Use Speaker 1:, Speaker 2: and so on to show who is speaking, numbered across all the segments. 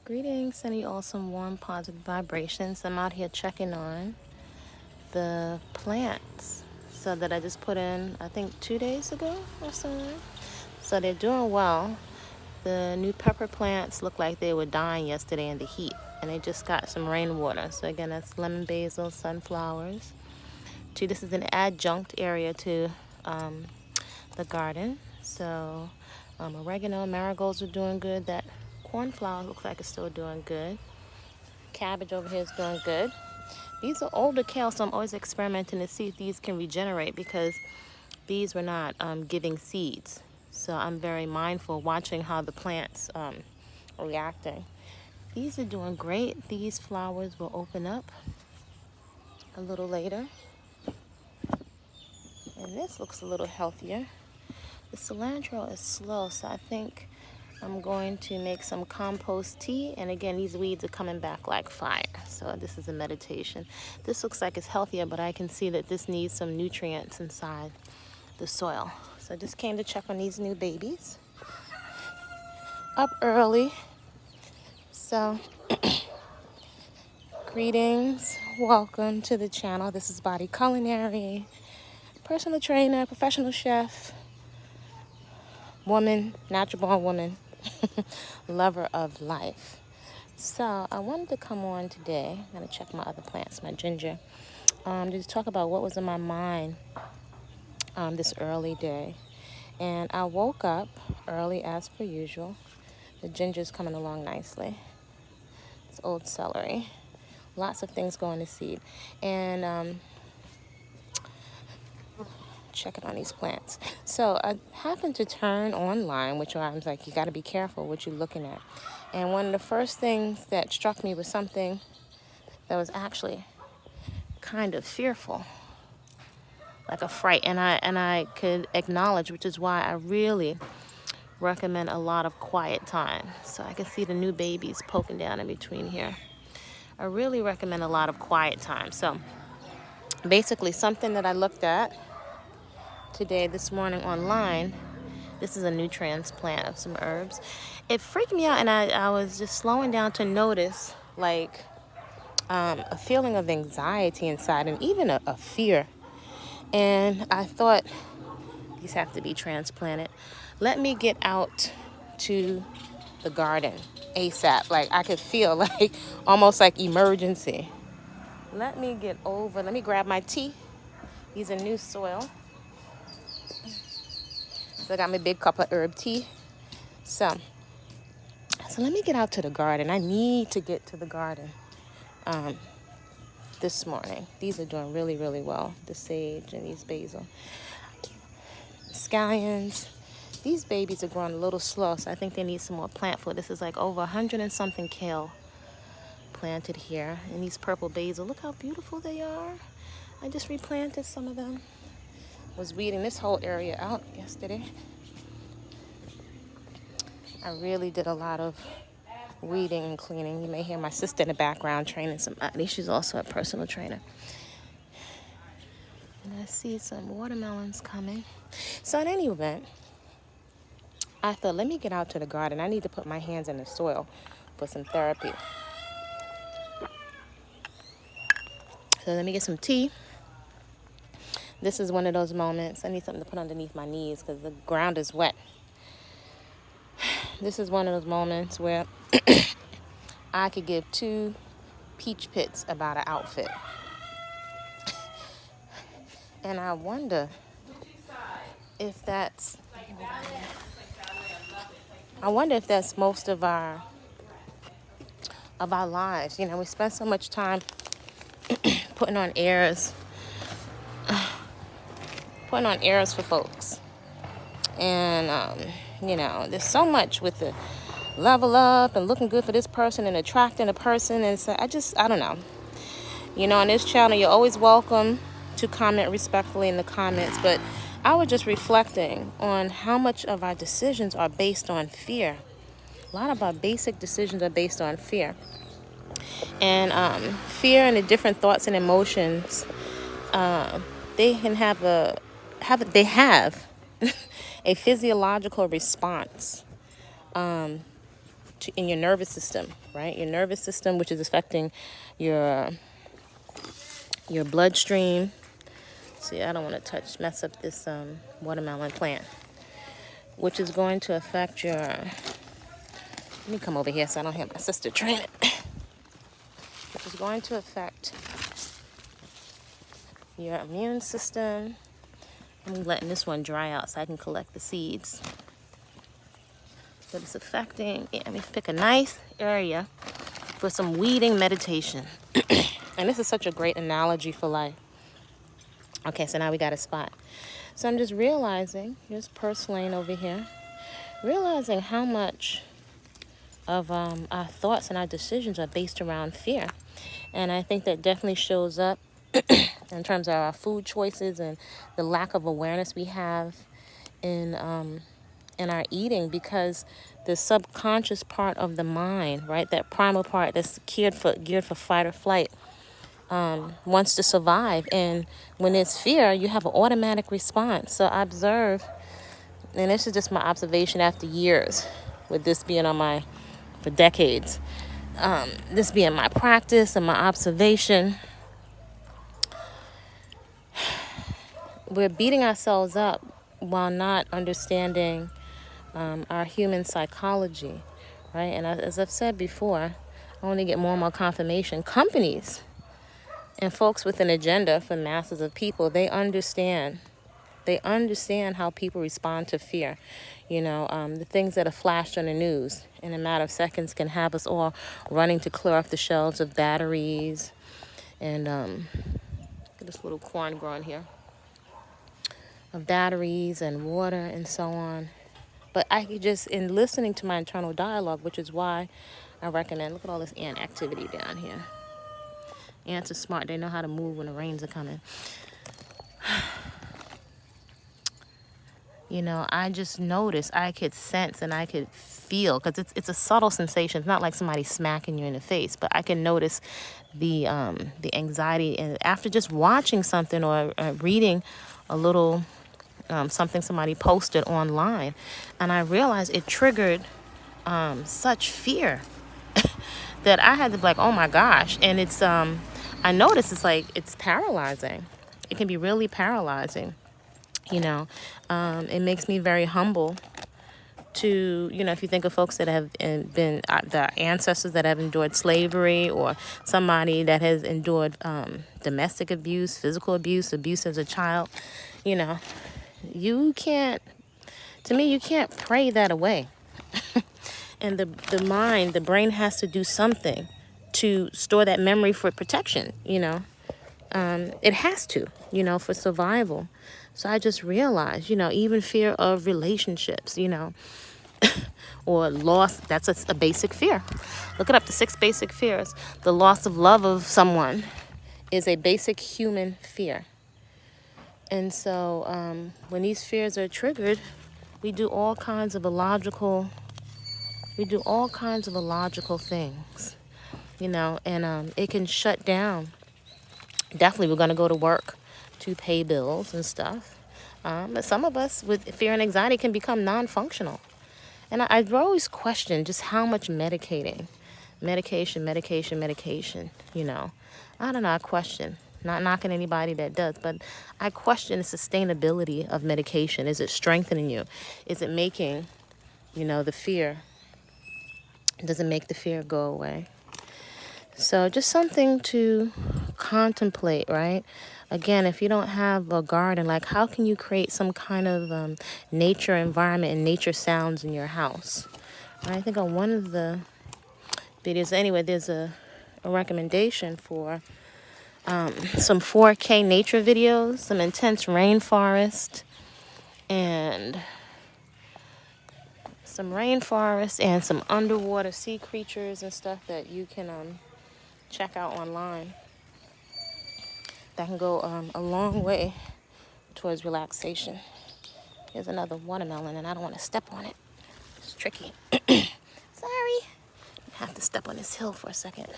Speaker 1: Greetings, sending you all some warm, positive vibrations. I'm out here checking on the plants that I just put in, I think 2 days ago or so. So they're doing well. The new pepper plants look like they were dying yesterday in the heat, and they just got some rainwater. So again, that's lemon basil, sunflowers. This is an adjunct area to the garden. So oregano, marigolds are doing good. That cornflower looks like it's still doing good. Cabbage over here is doing good. These are older kale, so I'm always experimenting to see if these can regenerate because these were not giving seeds. So I'm very mindful watching how the plants are reacting. These are doing great. These flowers will open up a little later. And this looks a little healthier. The cilantro is slow, so I think I'm going to make some compost tea. And again, these weeds are coming back like fire. So this is a meditation. This looks like it's healthier, but I can see that this needs some nutrients inside the soil. So I just came to check on these new babies. Up early. So greetings. Welcome to the channel. This is Body-Culinary. Personal trainer, professional chef, woman, natural born woman, lover of life. So I wanted to come on today. I'm going to check my other plants, my ginger, to talk about what was in my mind this early day. And I woke up early as per usual. The ginger's coming along nicely. It's old celery. Lots of things going to seed. And check it on these plants. So I happened to turn online, which I was like, you got to be careful what you're looking at. And one of the first things that struck me was something that was actually kind of fearful, like a fright. And I could acknowledge, which is why I really recommend a lot of quiet time. So I can see the new babies poking down in between here. I really recommend a lot of quiet time. So basically something that I looked at this morning online, this is a new transplant of some herbs. It freaked me out, and I was just slowing down to notice like a feeling of anxiety inside and even a fear. And I thought, these have to be transplanted. Let me get out to the garden ASAP. Like I could feel like almost like emergency. Let me grab my tea. These are new soil. So I got my big cup of herb tea. So let me get out to the garden. I need to get to the garden this morning. These are doing really, really well. The sage and these basil. Scallions. These babies are growing a little slow, so I think they need some more plant food. This is like over 100 and something kale planted here. And these purple basil, look how beautiful they are. I just replanted some of them. Was weeding this whole area out yesterday. I really did a lot of weeding and cleaning. You may hear my sister in the background training somebody. She's also a personal trainer. And I see some watermelons coming. So in any event, I thought, let me get out to the garden. I need to put my hands in the soil for some therapy. So let me get some tea. This is one of those moments. I need something to put underneath my knees because the ground is wet. This is one of those moments where I could give 2 peach pits about an outfit. And I wonder if that's most of our lives. You know, we spend so much time putting on airs for folks. And, you know, there's so much with the level up and looking good for this person and attracting a person. And so I don't know. You know, on this channel, you're always welcome to comment respectfully in the comments. But I was just reflecting on how much of our decisions are based on fear. A lot of our basic decisions are based on fear. And fear and the different thoughts and emotions, they have a physiological response in your nervous system, right? Your nervous system, which is affecting your bloodstream. See, I don't want to mess up this watermelon plant, which is going to affect your. Let me come over here so I don't have my sister train it. Which is going to affect your immune system. I'm letting this one dry out so I can collect the seeds. But it's affecting. Yeah, let me pick a nice area for some weeding meditation. And this is such a great analogy for life. Okay, so now we got a spot. So I'm just realizing, here's Purslane over here, realizing how much of our thoughts and our decisions are based around fear. And I think that definitely shows up in terms of our food choices and the lack of awareness we have in our eating, because the subconscious part of the mind, right, that primal part that's geared for fight or flight, wants to survive. And when it's fear, you have an automatic response. So I observe, and this is just my observation after years with this being for decades, this being my practice and my observation, we're beating ourselves up while not understanding our human psychology, right? And as I've said before, I only get more and more confirmation. Companies and folks with an agenda for masses of people, they understand how people respond to fear. The things that are flashed on the news in a matter of seconds can have us all running to clear off the shelves of batteries and get this little corn growing here, of batteries and water and so on. But I could just, in listening to my internal dialogue, which is why I recommend, look at all this ant activity down here. Ants are smart. They know how to move when the rains are coming. I just noticed, I could sense and I could feel, because it's a subtle sensation. It's not like somebody smacking you in the face, but I can notice the anxiety. And after just watching something or reading a little something somebody posted online, and I realized it triggered such fear that I had to be like, oh my gosh. And it's I noticed it's paralyzing. It can be really paralyzing. It makes me very humble to, if you think of folks that have been the ancestors that have endured slavery, or somebody that has endured domestic abuse, physical abuse as a child, you can't pray that away. And the brain has to do something to store that memory for protection, it has to, for survival. So I just realized, even fear of relationships, or loss, that's a basic fear. Look it up, the 6 basic fears. The loss of love of someone is a basic human fear. And so when these fears are triggered, we do all kinds of illogical things, and it can shut down. Definitely, we're going to go to work to pay bills and stuff. But some of us with fear and anxiety can become non-functional. And I've always questioned just how much medication, I don't know, I question. Not knocking anybody that does, but I question the sustainability of medication. Is it strengthening you? Is it making, the fear, does it make the fear go away? So just something to contemplate, right? Again, if you don't have a garden, how can you create some kind of nature environment and nature sounds in your house? I think on one of the videos, anyway, there's a recommendation for some 4K nature videos, some intense rainforest, and some underwater sea creatures and stuff that you can check out online. That can go a long way towards relaxation. Here's another watermelon, and I don't want to step on it. It's tricky. Sorry. I have to step on this hill for a second.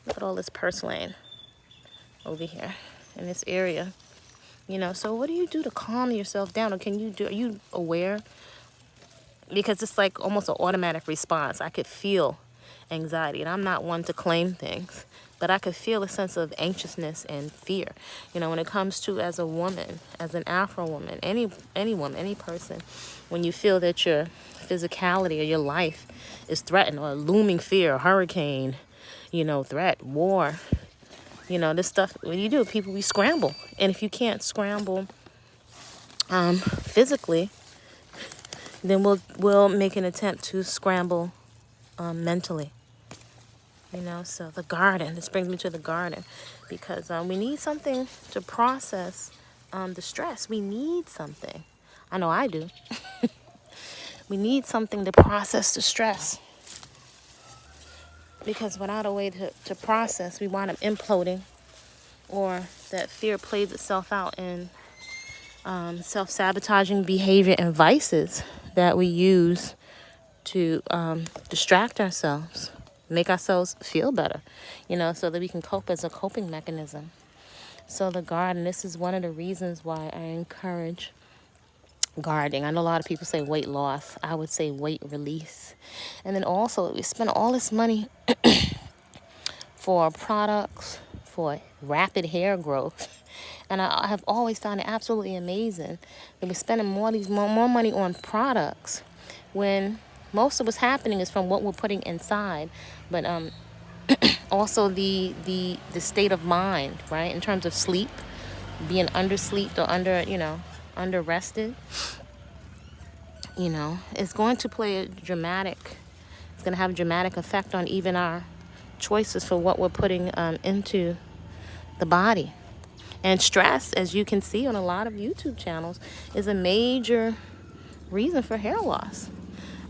Speaker 1: Look at all this purslane over here in this area. So what do you do to calm yourself down? Or are you aware because it's like almost an automatic response. I could feel anxiety, and I'm not one to claim things, but I could feel a sense of anxiousness and fear. You know, when it comes to, as a woman, as an Afro woman, any woman, any person, when you feel that your physicality or your life is threatened, or a looming fear, a hurricane, you know, threat, war, you know, this stuff, what do? People, we scramble. And if you can't scramble physically, then we'll make an attempt to scramble mentally. You know, so the garden, this brings me to the garden, because we need something to process the stress. We need something. I know I do. We need something to process the stress, because without a way to process, we wind up imploding, or that fear plays itself out in self-sabotaging behavior and vices that we use to distract ourselves, make ourselves feel better, you know, so that we can cope as a coping mechanism. So the garden, this is one of the reasons why I encourage gardening. I know a lot of people say weight loss. I would say weight release. And then also, we spend all this money for products, for rapid hair growth. And I have always found it absolutely amazing that we're spending more money on products, when most of what's happening is from what we're putting inside. But also the state of mind, right? In terms of sleep, being underslept or under rested, you know, it's going to it's going to have a dramatic effect on even our choices for what we're putting into the body. And stress, as you can see on a lot of YouTube channels, is a major reason for hair loss.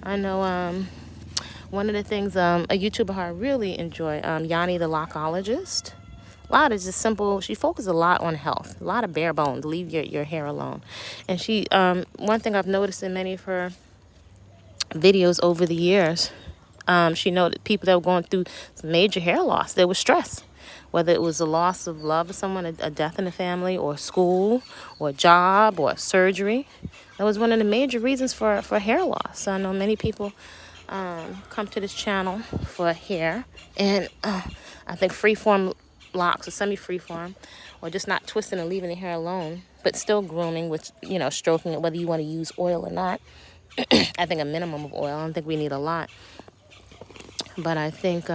Speaker 1: I know one of the things, a YouTuber I really enjoy, Yanni the Lockologist. A lot of just simple, she focuses a lot on health, a lot of bare bones, leave your hair alone. And she, one thing I've noticed in many of her videos over the years, she noted people that were going through some major hair loss. There was stress, whether it was the loss of love of someone, a death in the family, or school, or a job, or surgery. That was one of the major reasons for hair loss. So I know many people come to this channel for hair, and I think freeform locks, or semi-freeform, or just not twisting and leaving the hair alone, but still grooming, which, you know, stroking it, whether you want to use oil or not. I think a minimum of oil. I don't think we need a lot. But I think,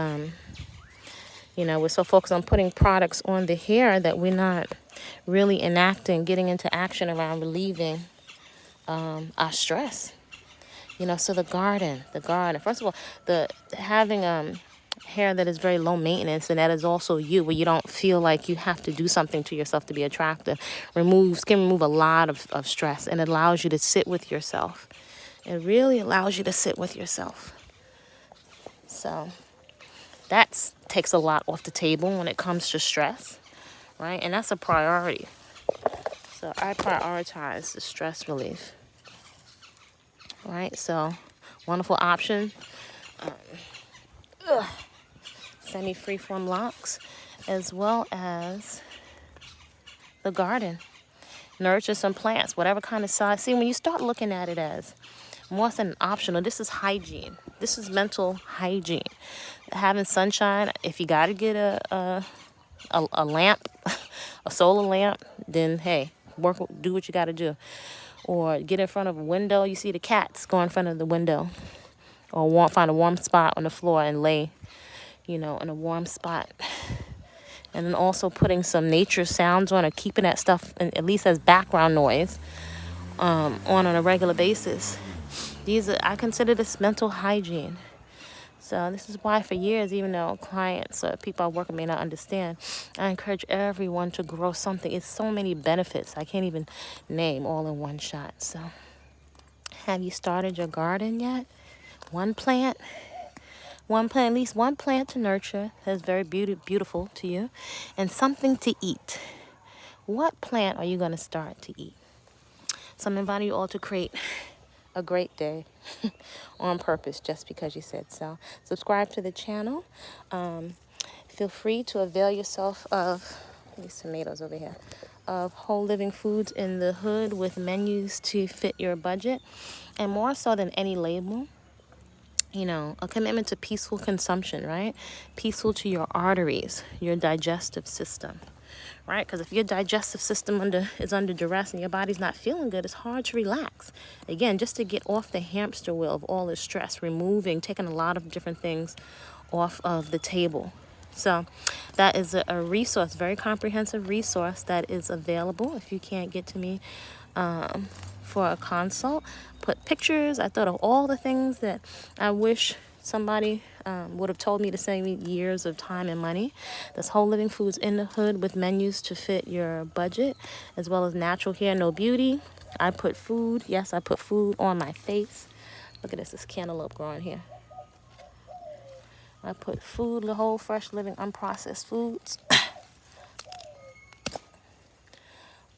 Speaker 1: you know, we're so focused on putting products on the hair that we're not really getting into action around relieving our stress. You know, so the garden. First of all, having hair that is very low maintenance, and that is also you, where you don't feel like you have to do something to yourself to be attractive, can remove a lot of stress, and it allows you to sit with yourself. It really allows you to sit with yourself. So that takes a lot off the table when it comes to stress, right? And that's a priority. So I prioritize the stress relief, right? So wonderful option. Semi-freeform locks, as well as the garden. Nurture some plants, whatever kind of size. See, when you start looking at it as more than optional, this is hygiene. This is mental hygiene. Having sunshine, if you got to get a lamp, a solar lamp, then hey, do what you got to do. Or get in front of a window. You see the cats go in front of the window. Or find a warm spot on the floor and lay, you know, in a warm spot. And then also putting some nature sounds on, or keeping that stuff at least as background noise on a regular basis. I consider this mental hygiene. So this is why for years, even though clients or people I work with may not understand, I encourage everyone to grow something. It's so many benefits I can't even name all in one shot. So have you started your garden yet? One plant, at least one plant to nurture that's very beautiful to you, and something to eat. What plant are you going to start to eat? So I'm inviting you all to create a great day on purpose, just because you said so. Subscribe to the channel. Feel free to avail yourself of these tomatoes over here. of whole living foods in the hood with menus to fit your budget. And more so than any label, you know, a commitment to peaceful consumption, right? Peaceful to your arteries, your digestive system, right? Because if your digestive system is under duress and your body's not feeling good, it's hard to relax. Again, just to get off the hamster wheel of all this stress, taking a lot of different things off of the table. So that is a resource, very comprehensive resource that is available if you can't get to me for a consult. Put pictures. I thought of all the things that I wish somebody would have told me to save me years of time and money. That's whole living foods in the hood with menus to fit your budget, as well as natural hair, no beauty. I put food. Yes, I put food on my face. Look at this cantaloupe growing here. I put food, the whole fresh living unprocessed foods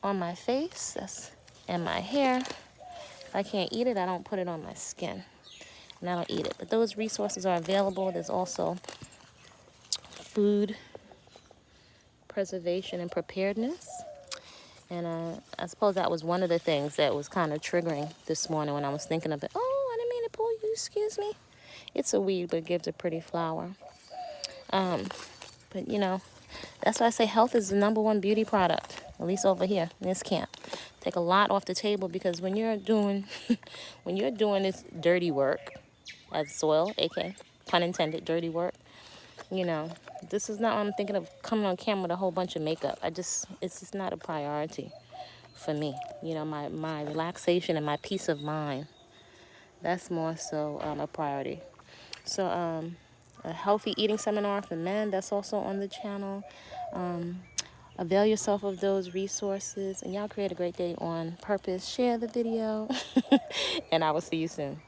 Speaker 1: on my face. And my hair. If I can't eat it, I don't put it on my skin. And I don't eat it. But those resources are available. There's also food preservation and preparedness. And I suppose that was one of the things that was kind of triggering this morning when I was thinking of it. Oh, I didn't mean to pull you, excuse me. It's a weed, but it gives a pretty flower. But, you know, that's why I say health is the #1 beauty product, at least over here in this camp. Take a lot off the table, because when you're doing this dirty work as soil, aka pun intended, dirty work, you know, this is not what I'm thinking of coming on camera with a whole bunch of makeup. It's just not a priority for me. You know, my relaxation and my peace of mind, that's more so a priority. So a healthy eating seminar for men, that's also on the channel. Avail yourself of those resources, and y'all create a great day on purpose. Share the video, and I will see you soon.